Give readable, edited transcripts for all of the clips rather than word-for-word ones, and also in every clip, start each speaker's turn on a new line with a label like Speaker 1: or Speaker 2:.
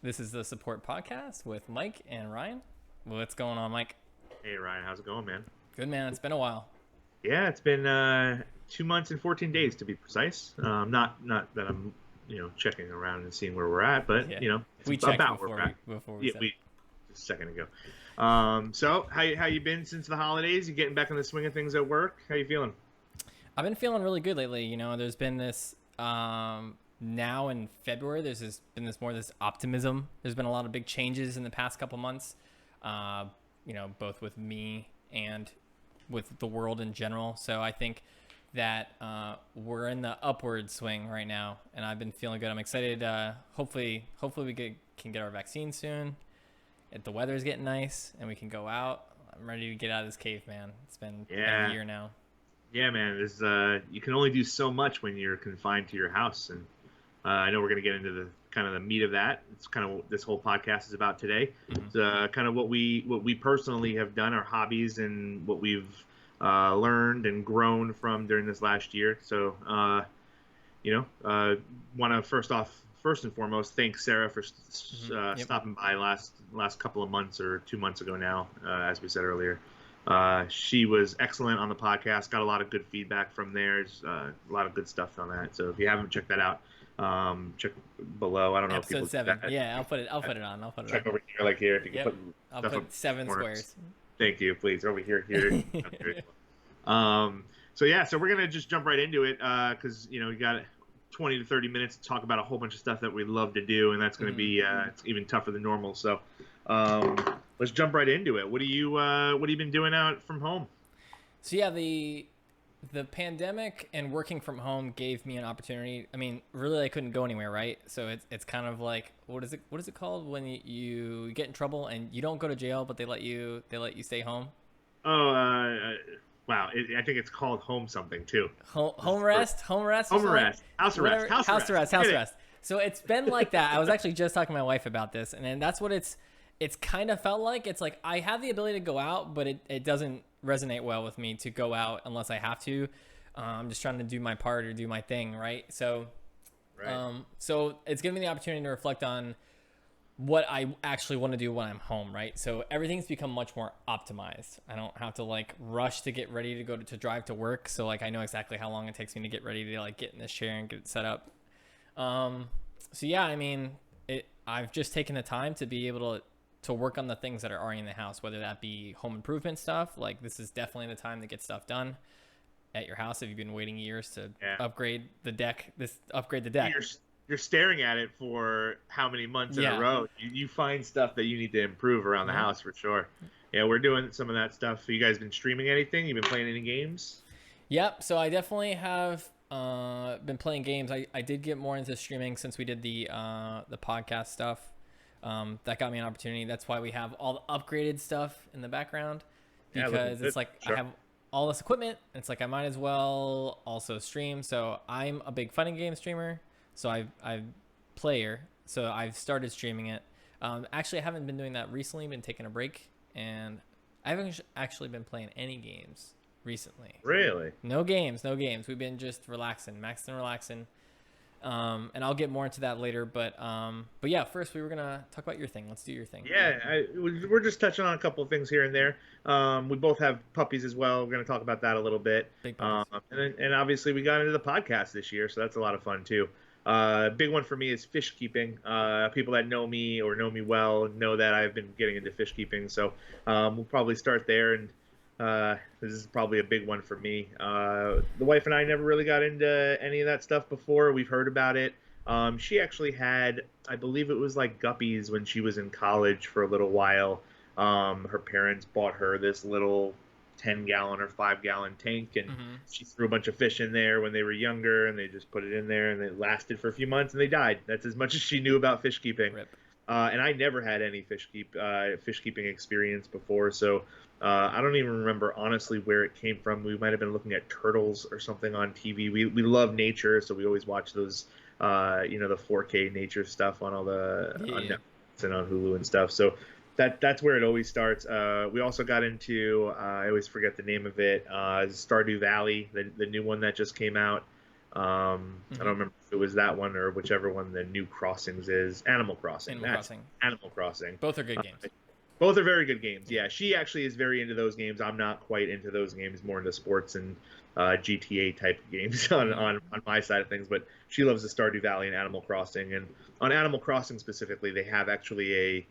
Speaker 1: This is the Support Podcast with Mike and Ryan. What's going on, Mike?
Speaker 2: Hey Ryan, how's it going, man?
Speaker 1: Good, man. It's been a while.
Speaker 2: Yeah, it's been 2 months and 14 days to be precise. Not that I'm checking around and seeing where we're at, but
Speaker 1: Yeah,
Speaker 2: it's
Speaker 1: we checked
Speaker 2: about where we're at.
Speaker 1: before we
Speaker 2: Yeah,
Speaker 1: said.
Speaker 2: we just a second ago. So how you been since the holidays? You getting back in the swing of things at work? How you feeling?
Speaker 1: I've been feeling really good lately. There's been this now in February. Been this optimism. There's been a lot of big changes in the past couple months. Both with me and with the world in general. So I think that we're in the upward swing right now, and I've been feeling good. I'm excited. Hopefully can get our vaccine soon. The weather's getting nice, and we can go out. I'm ready to get out of this cave, man. It's been a year now.
Speaker 2: Yeah, man. You can only do so much when you're confined to your house, and I know we're going to get into the kind of the meat of that. It's kind of what this whole podcast is about today.
Speaker 1: Mm-hmm.
Speaker 2: It's kind of what we personally have done, our hobbies, and what we've learned and grown from during this last year. So, want to first and foremost, thank Sarah for stopping by last couple of months or 2 months ago now, as we said earlier. She was excellent on the podcast. Got a lot of good feedback from there. A lot of good stuff on that. So if you haven't checked that out, check below. I don't know if
Speaker 1: Episode
Speaker 2: people
Speaker 1: 7. Yeah, I'll put it on.
Speaker 2: check over here, like here. If you can put
Speaker 1: I'll
Speaker 2: stuff
Speaker 1: put
Speaker 2: up
Speaker 1: 7
Speaker 2: corners.
Speaker 1: squares.
Speaker 2: Thank you, please. Over here. So we're gonna just jump right into it because we got 20 to 30 minutes to talk about a whole bunch of stuff that we love to do, and that's gonna be it's even tougher than normal. So let's jump right into it. What have you been doing out from home?
Speaker 1: So yeah, the pandemic and working from home gave me an opportunity. I mean, really, I couldn't go anywhere, right? So it's kind of like what is it called when you get in trouble and you don't go to jail, but they let you stay home?
Speaker 2: Oh, wow! I think it's called home something too.
Speaker 1: Home rest,
Speaker 2: house arrest, house arrest.
Speaker 1: So it's been like that. I was actually just talking to my wife about this, and then that's what it's kind of felt like. It's like I have the ability to go out, but it doesn't resonate well with me to go out unless I have to. I'm just trying to do my part or do my thing, right? So, so it's giving me the opportunity to reflect on what I actually want to do when I'm home, right? So everything's become much more optimized. I don't have to like rush to get ready to drive to work. So like I know exactly how long it takes me to get ready to like get in this chair and get it set up. So yeah, I mean, I've just taken the time to be able to work on the things that are already in the house, whether that be home improvement stuff. Like this is definitely the time to get stuff done at your house if you've been waiting years to upgrade the deck.
Speaker 2: You're staring at it for how many months in a row. You find stuff that you need to improve around the house for sure. Yeah, we're doing some of that stuff. You guys been streaming anything? You been playing any games?
Speaker 1: Yep. So I definitely have been playing games. I did get more into streaming since we did the podcast stuff. That got me an opportunity. That's why we have all the upgraded stuff in the background, because it's like I have all this equipment. It's like I might as well also stream. So I'm a big fighting game streamer. So I've I've started streaming it. Actually, I haven't been doing that recently. Been taking a break, and I haven't actually been playing any games recently.
Speaker 2: Really?
Speaker 1: No games. We've been just relaxing, maxing, relaxing. And I'll get more into that later. But yeah, first we were gonna talk about your thing. Let's do your thing.
Speaker 2: Yeah, we're just touching on a couple of things here and there. We both have puppies as well. We're gonna talk about that a little bit.
Speaker 1: Big puppies.
Speaker 2: And obviously we got into the podcast this year, so that's a lot of fun too. Big one for me is fish keeping. People that know me or know me well know that I've been getting into fish keeping. So we'll probably start there, and this is probably a big one for me. The wife and I never really got into any of that stuff before. We've heard about it. She actually had, I believe it was like guppies when she was in college for a little while. Her parents bought her this little 10-gallon or 5-gallon tank, and she threw a bunch of fish in there when they were younger, and they just put it in there, and it lasted for a few months, and they died. That's as much as she knew about fish keeping.
Speaker 1: Rip.
Speaker 2: And I never had any fish keeping experience before, so I don't even remember honestly where it came from. We might have been looking at turtles or something on TV. We love nature, so we always watch those the 4K nature stuff on all the on Netflix and on Hulu and stuff. So that's where it always starts. We also got into I always forget the name of it. Stardew Valley, the new one that just came out. I don't remember if it was that one or whichever one the New Crossings is. Animal Crossing.
Speaker 1: Animal
Speaker 2: That's
Speaker 1: Crossing.
Speaker 2: Animal Crossing.
Speaker 1: Both are good games.
Speaker 2: Both are very good games.
Speaker 1: Yeah.
Speaker 2: Yeah, she actually is very into those games. I'm not quite into those games, more into sports and GTA type games on my side of things. But she loves the Stardew Valley and Animal Crossing. And on Animal Crossing specifically, they have actually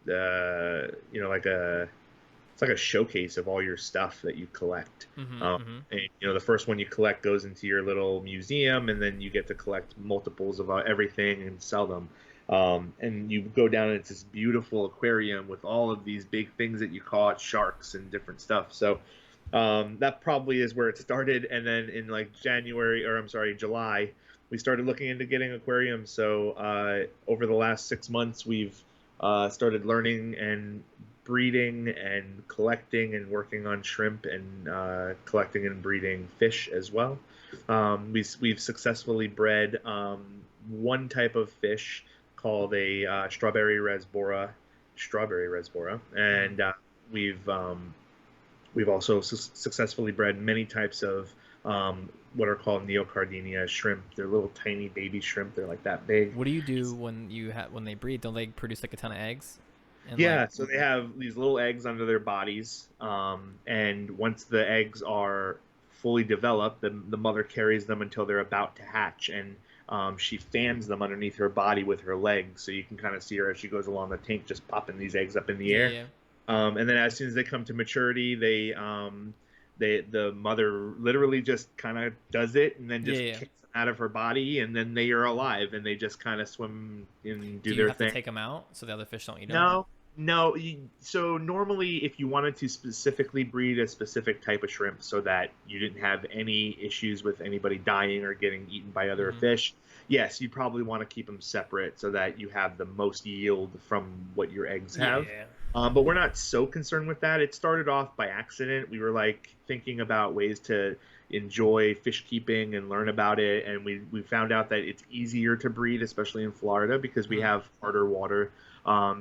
Speaker 2: like a it's like a showcase of all your stuff that you collect. And the first one you collect goes into your little museum, and then you get to collect multiples of everything and sell them. And you go down and it's this beautiful aquarium with all of these big things that you caught, sharks and different stuff. So that probably is where it started. And then in like July, we started looking into getting aquariums. So over the last 6 months, we've started learning and breeding and collecting and working on shrimp and collecting and breeding fish as well. We've successfully bred one type of fish called a strawberry resbora, and we've also successfully bred many types of what are called Neocardenia shrimp. They're little tiny baby shrimp. They're like that big.
Speaker 1: What do you do when they breed? Don't they produce like a ton of eggs? And
Speaker 2: Yeah, so they have these little eggs under their bodies, and once the eggs are fully developed, the mother carries them until they're about to hatch, and she fans them underneath her body with her legs, so you can kind of see her as she goes along the tank, just popping these eggs up in the air.
Speaker 1: yeah.
Speaker 2: And then as soon as they come to maturity, the mother literally just kind of does it, and then just kicks them out of her body, and then they are alive, and they just kind of swim and do their thing.
Speaker 1: Do you have to take them out so the other fish don't eat them?
Speaker 2: No. So normally, if you wanted to specifically breed a specific type of shrimp so that you didn't have any issues with anybody dying or getting eaten by other fish, yes, you'd probably want to keep them separate so that you have the most yield from what your eggs have. But we're not so concerned with that. It started off by accident. We were like thinking about ways to enjoy fish keeping and learn about it, and we found out that it's easier to breed, especially in Florida, because we have harder water.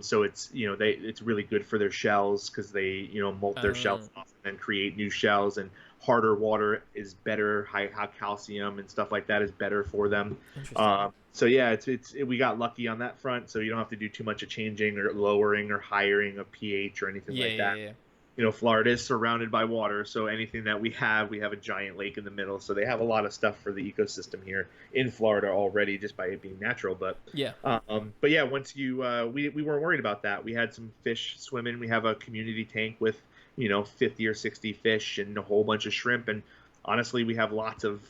Speaker 2: So it's it's really good for their shells because they molt their shells off and then create new shells, and harder water is better. High calcium and stuff like that is better for them. So yeah, we got lucky on that front. So you don't have to do too much of changing or lowering or hiring a pH or anything like that. Florida is surrounded by water, so anything that we have a giant lake in the middle, so they have a lot of stuff for the ecosystem here in Florida already, just by it being natural. But once we weren't worried about that. We had some fish swimming. We have a community tank with 50 or 60 fish and a whole bunch of shrimp, and honestly, we have lots of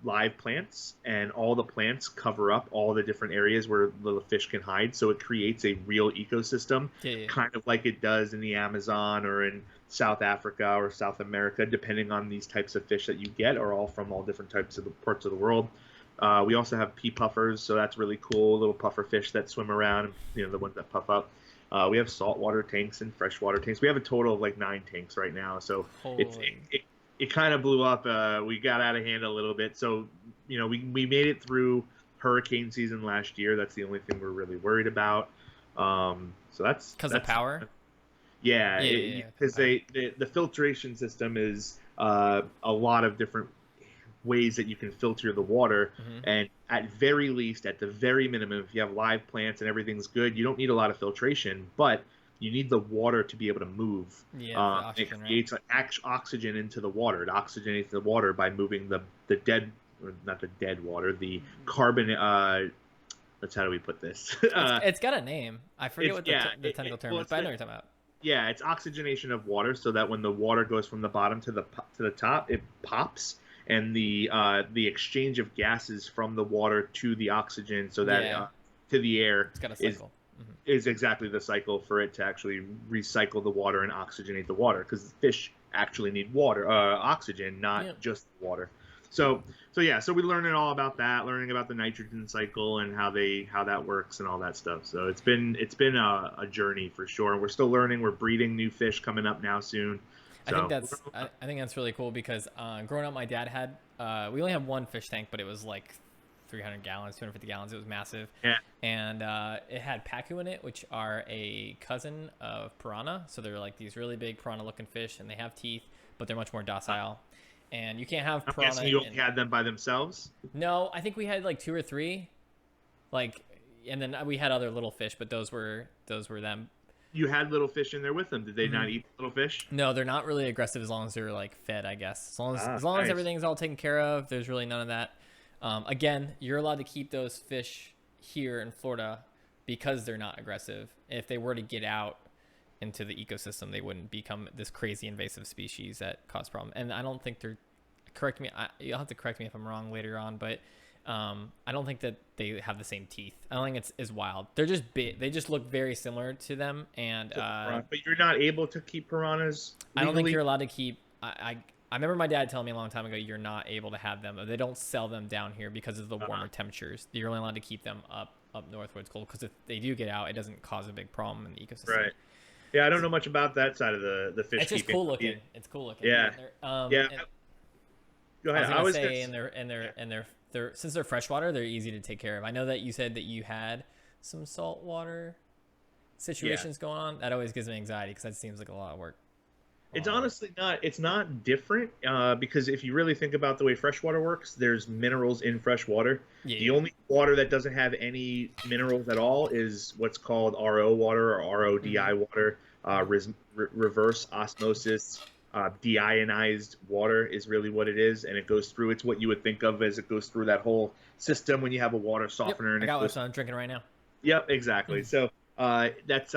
Speaker 2: live plants, and all the plants cover up all the different areas where little fish can hide, so it creates a real ecosystem, kind of like it does in the Amazon or in South Africa or South America, depending on these types of fish that you get, are all from all different types of parts of the world. We also have pea puffers, so that's really cool, little puffer fish that swim around, the ones that puff up. We have saltwater tanks and freshwater tanks. We have a total of like 9 tanks right now, so it kind of blew up. We got out of hand a little bit. So, we made it through hurricane season last year. That's the only thing we're really worried about. So that's
Speaker 1: because of power.
Speaker 2: Yeah, because the filtration system is a lot of different ways that you can filter the water, and at the very minimum, if you have live plants and everything's good, you don't need a lot of filtration, but you need the water to be able to move.
Speaker 1: Oxygen,
Speaker 2: it creates oxygen into the water. It oxygenates the water by moving the dead, or not the dead water, the carbon. How do we put this?
Speaker 1: It's got a name. I forget what the technical term is, but I know what you're talking about.
Speaker 2: Yeah, it's oxygenation of water, so that when the water goes from the bottom to the top, it pops, and the exchange of gases from the water to the oxygen, so that to the air,
Speaker 1: it's got a cycle.
Speaker 2: Is exactly the cycle for it to actually recycle the water and oxygenate the water, because fish actually need oxygen, not just water. So we're learning all about that, learning about the nitrogen cycle and how that works and all that stuff. So it's been a journey for sure. We're still learning. We're breeding new fish coming up now soon. So,
Speaker 1: I think that's really cool because growing up, my dad had we only had one fish tank, but it was like 300 gallons, 250 gallons. It was massive.
Speaker 2: Yeah.
Speaker 1: And it had pacu in it, which are a cousin of piranha. So they're like these really big piranha-looking fish, and they have teeth, but they're much more docile. and you can't have
Speaker 2: I'm
Speaker 1: piranha.
Speaker 2: guessing you only had them by themselves.
Speaker 1: No, I think we had like 2 or 3, like, and then we had other little fish, but those were them.
Speaker 2: You had little fish in there with them. Did they not eat little fish?
Speaker 1: No, they're not really aggressive as long as they're like fed, I guess. As long as
Speaker 2: Nice.
Speaker 1: everything's all taken care of, there's really none of that. Again, you're allowed to keep those fish here in Florida because they're not aggressive. If they were to get out into the ecosystem, they wouldn't become this crazy invasive species that cause problem. And I don't think they're, correct me, you'll have to correct me if I'm wrong later on, but I don't think that they have the same teeth. I don't think it's as wild. They're just big. They just look very similar to them. And
Speaker 2: But you're not able to keep piranhas legally?
Speaker 1: I don't think you're allowed to keep. I remember my dad telling me a long time ago you're not able to have them. They don't sell them down here because of the warmer temperatures. You're only allowed to keep them up north where it's cold, because if they do get out, it doesn't cause a big problem in the ecosystem.
Speaker 2: Right. Yeah, I don't know much about that side of the fish.
Speaker 1: It's just
Speaker 2: keeping.
Speaker 1: cool looking. It's cool looking.
Speaker 2: Yeah.
Speaker 1: Yeah.
Speaker 2: Go ahead.
Speaker 1: I was gonna say, they're since they're freshwater, they're easy to take care of. I know that you said that you had some saltwater situations going on. That always gives me anxiety because that seems like a lot of work.
Speaker 2: It's honestly not. It's not different because if you really think about the way freshwater works, there's minerals in freshwater.
Speaker 1: Yeah.
Speaker 2: The only water that doesn't have any minerals at all is what's called RO water or RODI water, reverse osmosis. Deionized water is really what it is, and it goes through. It's what you would think of as it goes through that whole system when you have a water softener.
Speaker 1: Yep, I got what I'm drinking right now.
Speaker 2: Yep, exactly. So that's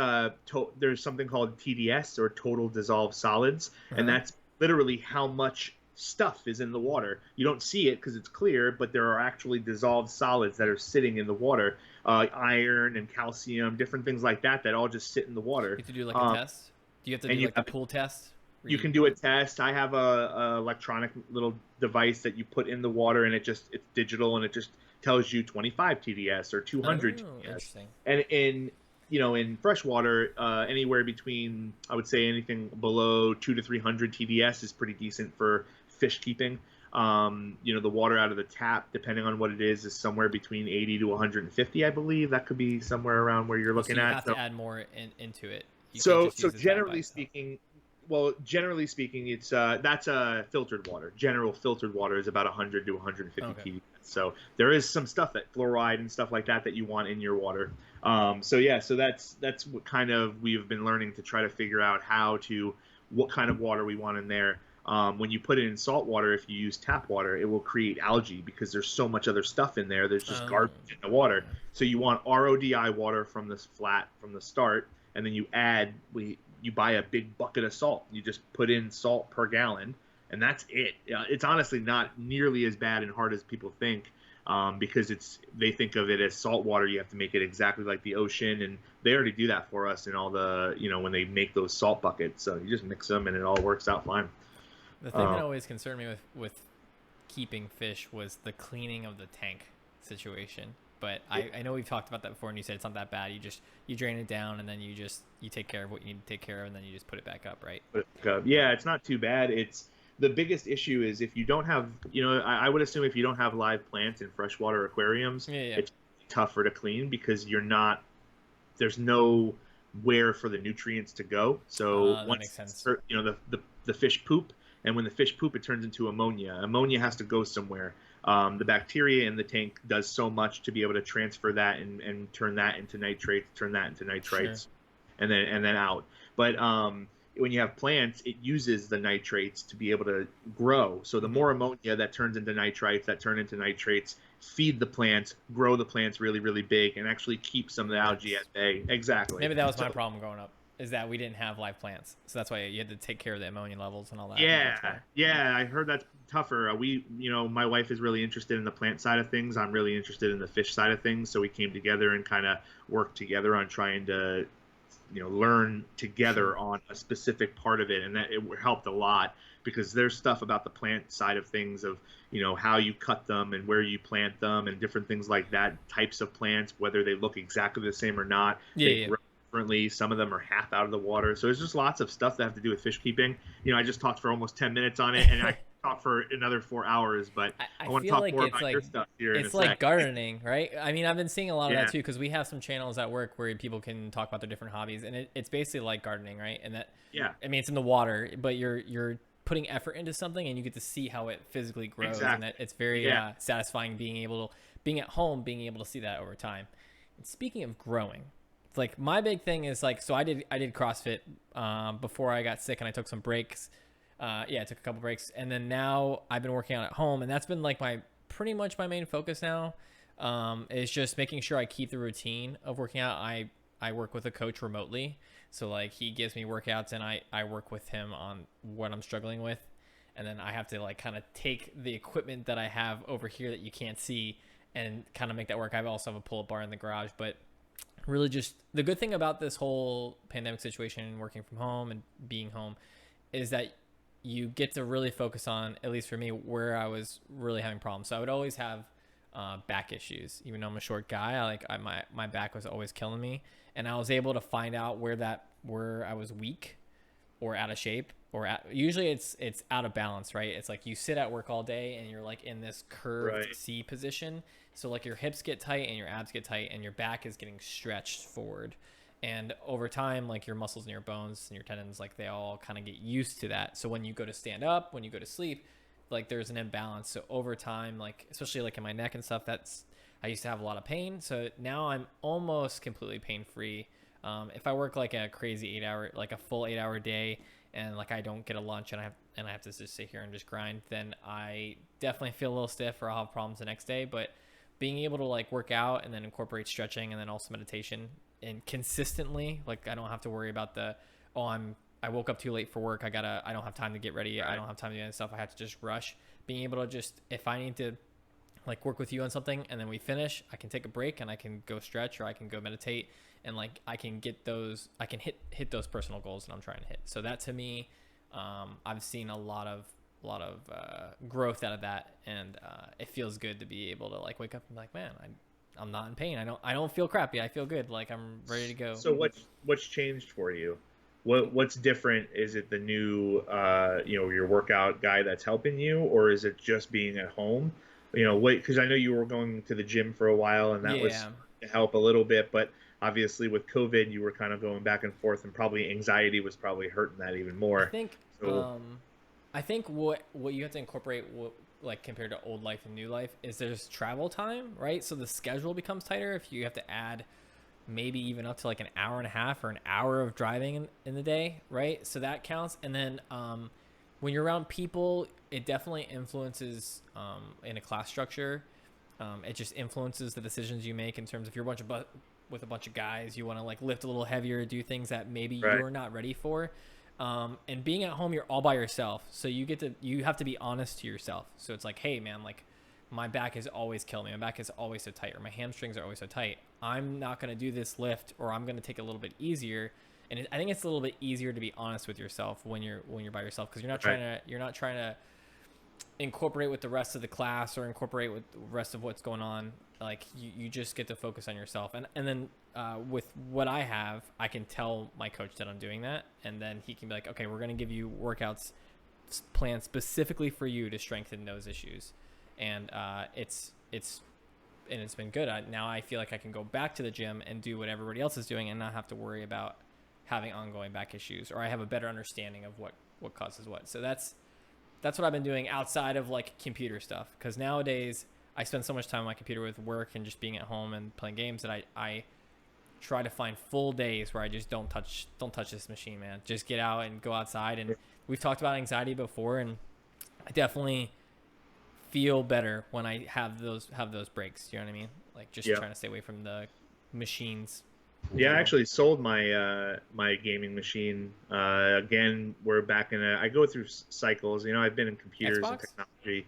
Speaker 2: there's something called TDS, or total dissolved solids, and that's literally how much stuff is in the water. You don't see it because it's clear, but there are actually dissolved solids that are sitting in the water. Iron and calcium, different things like that all just sit in the water.
Speaker 1: You have to do like a test. Do you have to do like a pool test?
Speaker 2: You can do a test. I have a electronic little device that you put in the water, and it's digital, and it just tells you 25 TDS or 200 TDS.
Speaker 1: Interesting.
Speaker 2: And in freshwater, anywhere between, I would say, anything below 200 to 300 TDS is pretty decent for fish keeping. The water out of the tap, depending on what it is somewhere between 80 to 150, I believe. That could be somewhere around where you're looking
Speaker 1: at.
Speaker 2: You
Speaker 1: have to add more into it.
Speaker 2: So generally speaking. Well, generally speaking, it's that's filtered water. General filtered water is about 100 to 150 TDS. So there is some stuff that fluoride and stuff like that you want in your water. So that's what kind of we've been learning to try to figure out what kind of water we want in there. When you put it in salt water, if you use tap water, it will create algae because there's so much other stuff in there. There's just garbage in the water. So you want RODI water from the start, and then you buy a big bucket of salt. You just put in salt per gallon, and that's it. It's honestly not nearly as bad and hard as people think, because they think of it as salt water. You have to make it exactly like the ocean, and they already do that for us in all the, when they make those salt buckets. So you just mix them, and it all works out fine.
Speaker 1: The thing that always concerned me with keeping fish was the cleaning of the tank situation. But I know we've talked about that before, and you said it's not that bad. You drain it down, and then you take care of what you need to take care of, and then you just put it back up, right?
Speaker 2: Yeah, it's not too bad. It's the biggest issue is if you don't have, I would assume if you don't have live plants in freshwater aquariums, it's tougher to clean because there's nowhere for the nutrients to go. So
Speaker 1: that makes sense.
Speaker 2: The fish poop, and when the fish poop, it turns into ammonia. Ammonia has to go somewhere. The bacteria in the tank does so much to be able to transfer that and turn that into nitrates,
Speaker 1: Sure.
Speaker 2: and then out. But when you have plants, it uses the nitrates to be able to grow. So the more ammonia that turns into nitrites, feed the plants, grow the plants really, really big, and actually keep some of the algae at bay. Exactly.
Speaker 1: Maybe that was my problem growing up, is that we didn't have live plants. So that's why you had to take care of the ammonia levels and all that.
Speaker 2: Yeah, I heard that's tougher. My wife is really interested in the plant side of things. I'm really interested in the fish side of things. So we came together and kind of worked together on trying to, learn together on a specific part of it. And that it helped a lot because there's stuff about the plant side of things of, how you cut them and where you plant them and different things like that, types of plants, whether they look exactly the same or not. They grow differently. Some of them are half out of the water. So there's just lots of stuff that have to do with fish keeping. I just talked for almost 10 minutes on it, and I talk for another 4 hours, but I want to talk more about your stuff here in a
Speaker 1: It's like
Speaker 2: sec.
Speaker 1: gardening, right? I mean, I've been seeing a lot of that too, because we have some channels at work where people can talk about their different hobbies, and it's basically like gardening, right? And that, I mean, it's in the water, but you're putting effort into something and you get to see how it physically grows, and
Speaker 2: Exactly.
Speaker 1: that it's very
Speaker 2: Yeah.
Speaker 1: satisfying being at home, being able to see that over time. And speaking of growing, it's like my big thing is like, so I did CrossFit before I got sick, and I took some breaks. Yeah, I took a couple breaks, and then now I've been working out at home, and that's been like my pretty much my main focus now. Is just making sure I keep the routine of working out. I work with a coach remotely, so like he gives me workouts, and I work with him on what I'm struggling with, and then I have to like kind of take the equipment that I have over here that you can't see and kind of make that work. I also have a pull-up bar in the garage, but really just the good thing about this whole pandemic situation, working from home and being home, is that you get to really focus on, at least for me, where I was really having problems. So I would always have back issues, even though I'm a short guy. My back was always killing me, and I was able to find out where I was weak or out of shape, usually it's out of balance, right? It's like you sit at work all day and you're like in this curved
Speaker 2: Right.
Speaker 1: C position. So like your hips get tight and your abs get tight and your back is getting stretched forward. And over time, like your muscles and your bones and your tendons, like they all kind of get used to that. So when you go to stand up, when you go to sleep, like there's an imbalance. So over time, like especially like in my neck and stuff, I used to have a lot of pain. So now I'm almost completely pain free. If I work like a crazy 8 hour, like a full 8 hour day, and like I don't get a lunch and I have to just sit here and just grind, then I definitely feel a little stiff or I'll have problems the next day. But being able to like work out and then incorporate stretching and then also meditation and consistently, like I don't have to worry about I woke up too late for work. I don't have time to get ready. I
Speaker 2: Right.
Speaker 1: don't have time to do any stuff. I have to just rush. Being able to just, if I need to like work with you on something and then we finish, I can take a break and I can go stretch or I can go meditate, and like I can hit those personal goals that I'm trying to hit. So that to me, I've seen a lot of growth out of that, and it feels good to be able to like wake up and be like, man, I'm not in pain. I don't feel crappy. I feel good. Like I'm ready to go.
Speaker 2: So what's changed for you? What's different? Is it the new your workout guy that's helping you, or is it just being at home? Wait, because I know you were going to the gym for a while, and that was
Speaker 1: Yeah.
Speaker 2: to help a little bit, but obviously with COVID, you were kind of going back and forth, and probably anxiety was probably hurting that even
Speaker 1: I
Speaker 2: more.
Speaker 1: think
Speaker 2: So
Speaker 1: um I think what you have to incorporate, like compared to old life and new life, is there's travel time, right? So the schedule becomes tighter if you have to add maybe even up to like an hour and a half or an hour of driving in the day, right? So that counts. And then when you're around people, it definitely influences in a class structure. It just influences the decisions you make in terms of you're with a bunch of guys, you want to like lift a little heavier, do things that maybe
Speaker 2: right,
Speaker 1: you're not ready for. And being at home, you're all by yourself, so you have to be honest to yourself. So it's like, hey man, like my back is always killing me. My back is always so tight, or my hamstrings are always so tight. I'm not going to do this lift, or I'm going to take it a little bit easier. And I think it's a little bit easier to be honest with yourself when you're by yourself, because
Speaker 2: right.
Speaker 1: you're not trying to incorporate with the rest of the class or incorporate with the rest of what's going on. Like you just get to focus on yourself, and then with what I have, I can tell my coach that I'm doing that, and then he can be like, okay, we're going to give you workouts planned specifically for you to strengthen those issues. And it's been good. Now I feel like I can go back to the gym and do what everybody else is doing and not have to worry about having ongoing back issues, or I have a better understanding of what causes what. So that's what I've been doing outside of like computer stuff, because nowadays I spend so much time on my computer with work and just being at home and playing games that I try to find full days where I just don't touch this machine, man. Just get out and go outside. And we've talked about anxiety before, and I definitely feel better when I have those breaks. You know what I mean? Like just
Speaker 2: Yeah.
Speaker 1: trying to stay away from the machines in
Speaker 2: Yeah, I
Speaker 1: general.
Speaker 2: actually sold my gaming machine. Again, we're back in I go through cycles. I've been in computers and
Speaker 1: Xbox?
Speaker 2: technology.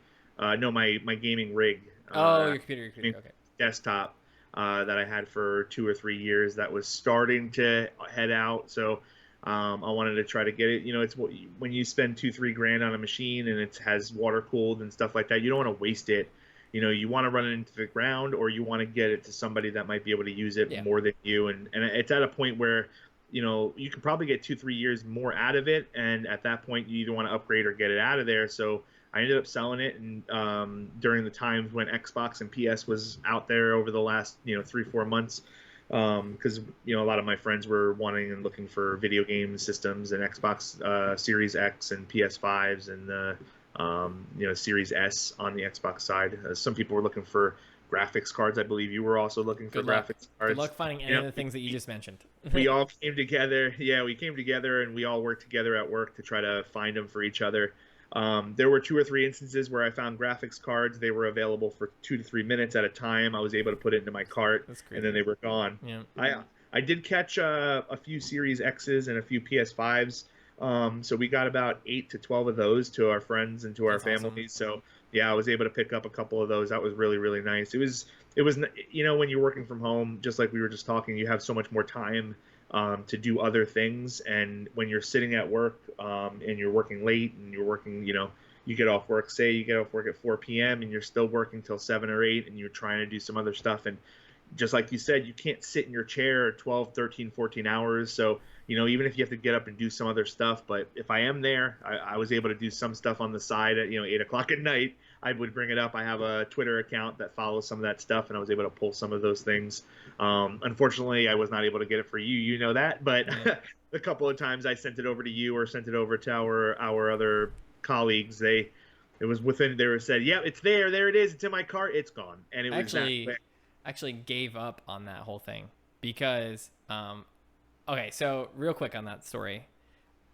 Speaker 2: No, my gaming rig,
Speaker 1: Oh,
Speaker 2: uh,
Speaker 1: your
Speaker 2: gaming
Speaker 1: computer. Okay.
Speaker 2: desktop, that I had for 2 or 3 years, that was starting to head out. So I wanted to try to get it. When you spend 2, 3 grand on a machine and it has water cooled and stuff like that, you don't want to waste it. You want to run it into the ground, or you want to get it to somebody that might be able to use it
Speaker 1: Yeah.
Speaker 2: more than you. And it's at a point where you can probably get 2, 3 years more out of it, and at that point you either want to upgrade or get it out of there. So I ended up selling it, and during the times when Xbox and PS was out there over the last 3, 4 months, because a lot of my friends were wanting and looking for video game systems and Xbox Series X and PS5s and Series S on the Xbox side. Some people were looking for graphics cards. I believe you were also looking for
Speaker 1: Good luck.
Speaker 2: graphics
Speaker 1: Good
Speaker 2: cards.
Speaker 1: luck finding any of the things that you just mentioned.
Speaker 2: We all came together. Yeah, we came together and we all worked together at work to try to find them for each other. There were 2 or 3 instances where I found graphics cards. They were available for 2 to 3 minutes at a time. I was able to put it into my cart,
Speaker 1: That's
Speaker 2: and
Speaker 1: crazy.
Speaker 2: then they were gone.
Speaker 1: Yeah.
Speaker 2: I did catch a few Series X's and a few PS5s. So we got about 8 to 12 of those to our friends and to our
Speaker 1: That's
Speaker 2: families.
Speaker 1: awesome.
Speaker 2: So yeah, I was able to pick up a couple of those. That was really, really nice. It was when you're working from home, just like we were just talking, you have so much more time to do other things. And when you're sitting at work and you're working late and you're working, you get off work, say you get off work at 4 p.m. and you're still working till 7 or 8 and you're trying to do some other stuff. And just like you said, you can't sit in your chair 12, 13, 14 hours. So, even if you have to get up and do some other stuff, but if I am there, I was able to do some stuff on the side at, 8 o'clock at night. I would bring it up. I have a Twitter account that follows some of that stuff, and I was able to pull some of those things. Unfortunately, I was not able to get it for you. You know that, but
Speaker 1: Yeah.
Speaker 2: a couple of times I sent it over to you or sent it over to our other colleagues. It was within. They were said, "Yeah, it's there. There it is. It's in my cart. It's gone." And it
Speaker 1: I
Speaker 2: was that
Speaker 1: actually
Speaker 2: quick.
Speaker 1: actually gave up on that whole thing because okay, so real quick on that story.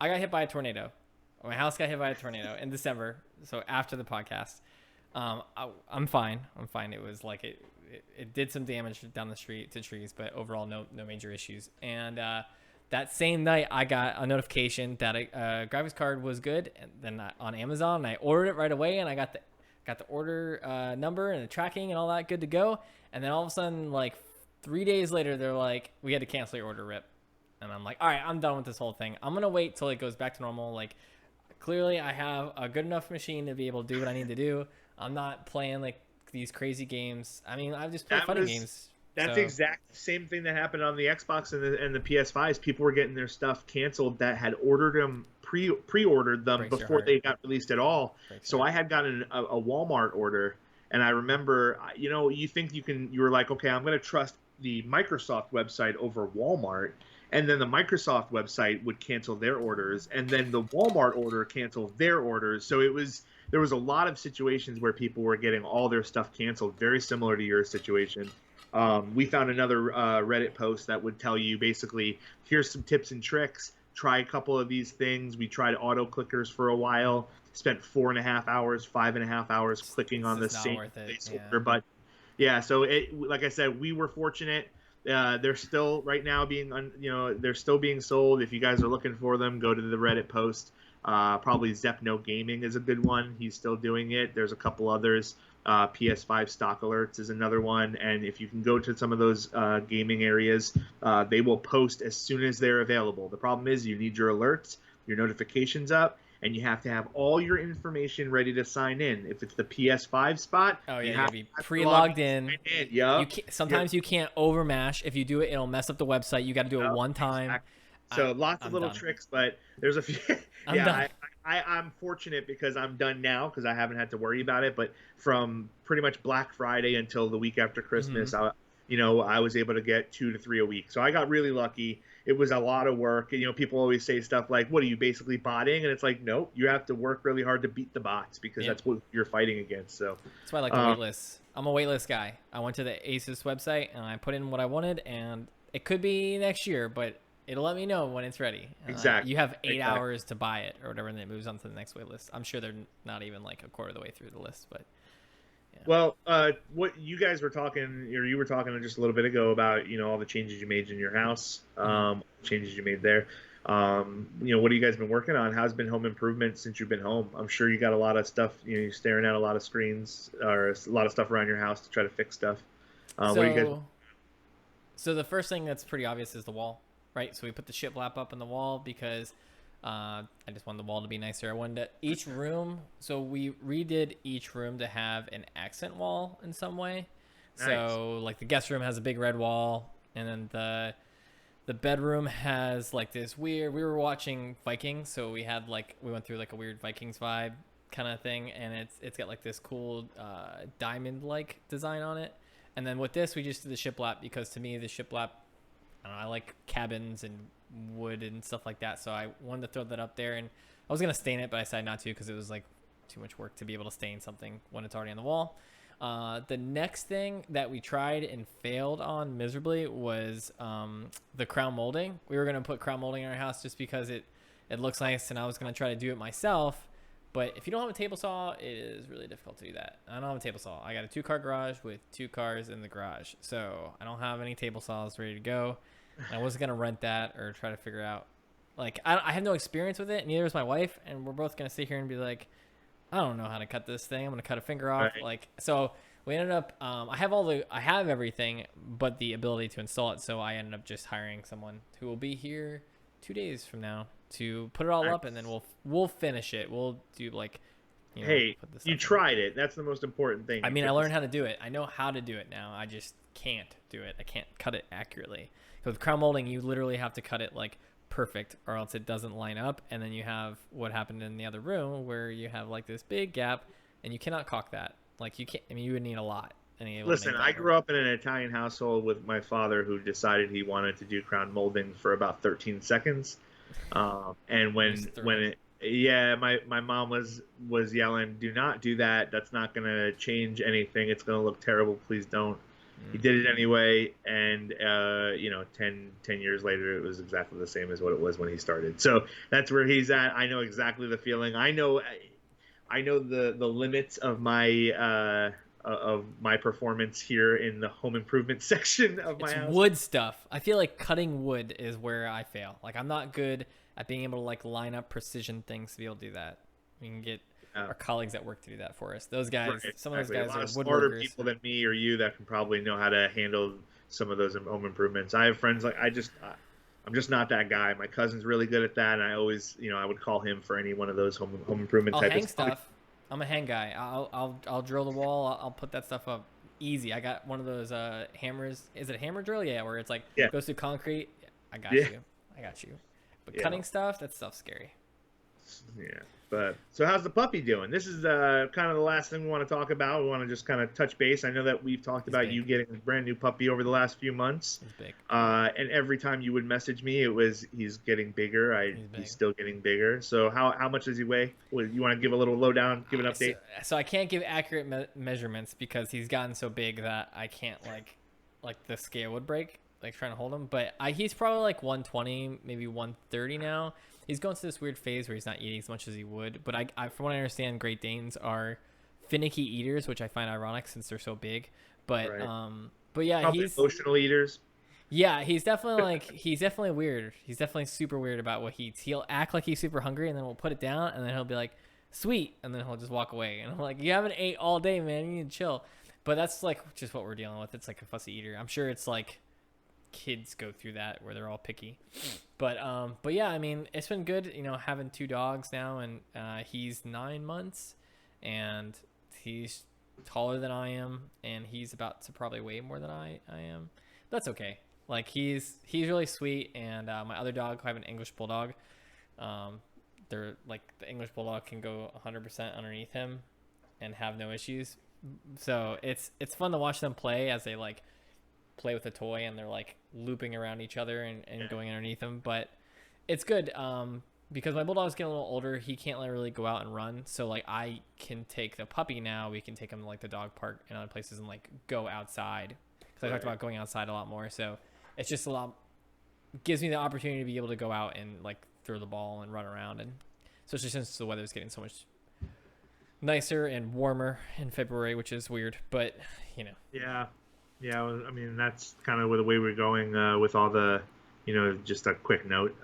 Speaker 1: I got hit by a tornado. My house got hit by a tornado in December. So after the podcast, I'm fine. I'm fine. It was like it did some damage down the street to trees, but overall no major issues. And that same night, I got a notification that a graphics card was good, and then on Amazon, and I ordered it right away, and I got the order number and the tracking and all that good to go. And then all of a sudden, like 3 days later, they're like, we had to cancel your order, Rip. And I'm like, all right, I'm done with this whole thing. I'm gonna wait till it goes back to normal. Like, clearly, I have a good enough machine to be able to do what I need to do. I'm not playing like these crazy games. I mean, I just play
Speaker 2: That
Speaker 1: fighting
Speaker 2: was
Speaker 1: games.
Speaker 2: That's the
Speaker 1: So
Speaker 2: exact same thing that happened on the Xbox and the PS5s. People were getting their stuff canceled that had ordered them pre-ordered them
Speaker 1: breaks your
Speaker 2: before
Speaker 1: heart.
Speaker 2: they got released at all.
Speaker 1: Breaks your
Speaker 2: So I
Speaker 1: heart.
Speaker 2: had gotten a Walmart order, and I remember, you think you were like, okay, I'm going to trust the Microsoft website over Walmart, and then the Microsoft website would cancel their orders, and then the Walmart order canceled their orders. So there was a lot of situations where people were getting all their stuff canceled, very similar to your situation. We found another Reddit post that would tell you basically, here's some tips and tricks. Try a couple of these things. We tried auto clickers for a while. Spent 4.5 hours, 5.5 hours clicking
Speaker 1: It's
Speaker 2: on the
Speaker 1: just not
Speaker 2: same
Speaker 1: worth it.
Speaker 2: place
Speaker 1: Yeah.
Speaker 2: order. But yeah, so like I said, we were fortunate. They're still right now they're still being sold. If you guys are looking for them, go to the Reddit post. Probably Zepno Gaming is a good one. He's still doing it. There's a couple others. PS5 stock alerts is another one, and if you can go to some of those gaming areas, they will post as soon as they're available. The problem is you need your alerts, your notifications up, and you have to have all your information ready to sign in. If it's the PS5 spot,
Speaker 1: Oh yeah,
Speaker 2: you
Speaker 1: you
Speaker 2: have
Speaker 1: gotta be
Speaker 2: to log
Speaker 1: pre-logged in.
Speaker 2: sign in.
Speaker 1: You
Speaker 2: Yup.
Speaker 1: can't, sometimes you can't overmash. If you do it, it'll mess up the website. You got to do it
Speaker 2: Yep,
Speaker 1: one time.
Speaker 2: exactly. So lots of
Speaker 1: I'm
Speaker 2: little
Speaker 1: done.
Speaker 2: tricks, but there's a few.
Speaker 1: I'm done.
Speaker 2: Yeah, I'm fortunate because I'm done now because I haven't had to worry about it. But from pretty much Black Friday until the week after
Speaker 1: Hmm.
Speaker 2: Christmas, I was able to get 2 to 3 a week. So I got really lucky. It was a lot of work. People always say stuff like, "What are you basically botting?" And it's like, nope, you have to work really hard to beat the bots because
Speaker 1: Yep.
Speaker 2: that's what you're fighting against. So,
Speaker 1: That's why I like the
Speaker 2: um,
Speaker 1: waitlist. I'm a waitlist guy. I went to the Asus website and I put in what I wanted, and it could be next year, but it'll let me know when it's ready. You
Speaker 2: exactly,
Speaker 1: have 8
Speaker 2: exactly.
Speaker 1: hours to buy it or whatever, and then it moves on to the next waitlist. I'm sure they're not even like a quarter of the way through the list, but yeah.
Speaker 2: Well, what you guys were talking, or you were talking just a little bit ago about, all the changes you made in your house,
Speaker 1: Mhm.
Speaker 2: changes you made there. What have you guys been working on? How's been home improvement since you've been home? I'm sure you got a lot of stuff. You're staring at a lot of screens or a lot of stuff around your house to try to fix stuff. What do you guys?
Speaker 1: So, so the first thing that's pretty obvious is the wall, right? So we put the shiplap up on the wall because I just wanted the wall to be nicer. I wanted each room. So we redid each room to have an accent wall in some way.
Speaker 2: Nice.
Speaker 1: So like the guest room has a big red wall, and then the bedroom has like this weird. We were watching Vikings, so we went through like a weird Vikings vibe kind of thing, and it's got like this cool diamond like design on it. And then with this, we just did the shiplap because to me, the shiplap, I don't know, I like cabins and wood and stuff like that. So I wanted to throw that up there, and I was going to stain it, but I decided not to because it was like too much work to be able to stain something when it's already on the wall. The next thing that we tried and failed on miserably was the crown molding. We were going to put crown molding in our house just because it looks nice, and I was going to try to do it myself. But if you don't have a table saw, it is really difficult to do that. I don't have a table saw. I got a 2-car garage with 2 cars in the garage. So I don't have any table saws ready to go. And I wasn't going to rent that or try to figure out. Like, I have no experience with it. Neither is my wife. And we're both going to sit here and be like, I don't know how to cut this thing. I'm going to cut a finger off.
Speaker 2: Right.
Speaker 1: Like, so we ended up, I have everything but the ability to install it. So I ended up just hiring someone who will be here 2 days from now to put it all up, and then we'll finish it. We'll do like,
Speaker 2: hey,
Speaker 1: put this
Speaker 2: you tried it. That's the most important thing.
Speaker 1: I mean, I learned how to do it. I know how to do it now. I just can't do it. I can't cut it accurately. Because with crown molding, you literally have to cut it like perfect, or else it doesn't line up. And then you have what happened in the other room where you have like this big gap, and you cannot caulk that. Like you can't. I mean, you would need a lot.
Speaker 2: Listen, I grew up in an Italian household with my father who decided he wanted to do crown molding for about 13 seconds. And my mom was yelling, "Do not do that. That's not going to change anything. It's going to look terrible. Please don't." He did it anyway, and 10 years later, it was exactly the same as what it was when he started. So that's where he's at. I know exactly the feeling. I know the limits of my performance here in the home improvement section of my house.
Speaker 1: Wood stuff. I feel like cutting wood is where I fail. Like I'm not good at being able to like line up precision things to be able to do that. We can get our colleagues at work to do that for us. Those guys, some of those guys are
Speaker 2: smarter people than me or you that can probably know how to handle some of those home improvements. I have friends like I'm just not that guy. My cousin's really good at that, and I always, I would call him for any one of those home improvement type of
Speaker 1: stuff. I'm a hang guy. I'll drill the wall. I'll put that stuff up easy. I got one of those hammers. Is it a hammer drill? Yeah, where it's like goes through concrete. I got you. But cutting stuff, that stuff's scary.
Speaker 2: Yeah. But so how's the puppy doing? This is kind of the last thing we want to talk about. We want to just kind of touch base. I know that we've talked about you getting a brand new puppy over the last few months.
Speaker 1: He's big.
Speaker 2: And every time you would message me, it was he's getting bigger. He's still getting bigger. So how much does he weigh? You want to give a little lowdown, give an update?
Speaker 1: So I can't give accurate measurements because he's gotten so big that I can't like the scale would break like trying to hold him. But he's probably like 120, maybe 130 now. He's going through this weird phase where he's not eating as much as he would. But from what I understand, Great Danes are finicky eaters, which I find ironic since they're so big. But but yeah,
Speaker 2: probably
Speaker 1: he's
Speaker 2: emotional eaters.
Speaker 1: Yeah, he's definitely he's definitely weird. He's definitely super weird about what he eats. He'll act like he's super hungry, and then we'll put it down, and then he'll be like, "Sweet," and then he'll just walk away. And I'm like, "You haven't ate all day, man. You need to chill." But that's like just what we're dealing with. It's like a fussy eater. I'm sure it's like kids go through that where they're all picky. But yeah, I mean, it's been good, having 2 dogs now, and he's 9 months, and he's taller than I am, and he's about to probably weigh more than I am. That's okay. Like he's really sweet, and my other dog, I have an English Bulldog. They're like the English Bulldog can go 100% underneath him and have no issues. So it's fun to watch them play as they like play with a toy and they're like looping around each other and going underneath them. But it's good because my Bulldog's getting a little older. He can't really go out and run. So like I can take the puppy now. We can take him to like the dog park and other places and like go outside. Because I talked about going outside a lot more. So it's just gives me the opportunity to be able to go out and like throw the ball and run around. And especially since the weather's getting so much nicer and warmer in February, which is weird, but
Speaker 2: Yeah, I mean, that's kind of the way we're going with all the, just a quick note,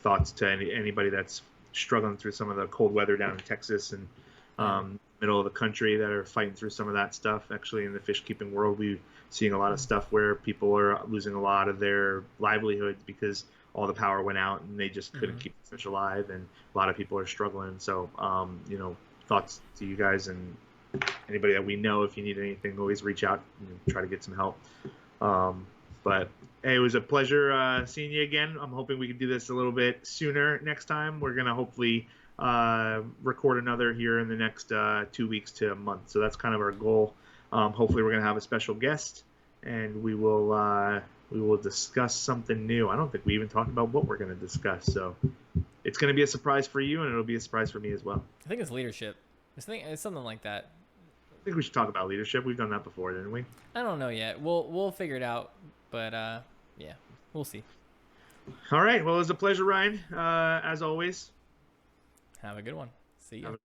Speaker 2: thoughts to anybody that's struggling through some of the cold weather down in Texas and middle of the country that are fighting through some of that stuff. Actually, in the fish keeping world, we're seeing a lot of stuff where people are losing a lot of their livelihoods because all the power went out and they just couldn't keep the fish alive, and a lot of people are struggling. So, thoughts to you guys and anybody that we know. If you need anything, always reach out and try to get some help. But hey, it was a pleasure seeing you again. I'm hoping we can do this a little bit sooner next time. We're gonna hopefully record another here in the next 2 weeks to a month. So that's kind of our goal. Hopefully, we're going to have a special guest, and we will discuss something new. I don't think we even talked about what we're going to discuss, so it's going to be a surprise for you, and it'll be a surprise for me as well.
Speaker 1: I think it's leadership. It's something like that.
Speaker 2: I think we should talk about leadership. We've done that before, didn't we?
Speaker 1: I don't know yet. We'll figure it out, but yeah, we'll see.
Speaker 2: All right. Well, it was a pleasure, Ryan. As always.
Speaker 1: Have a good one. See you.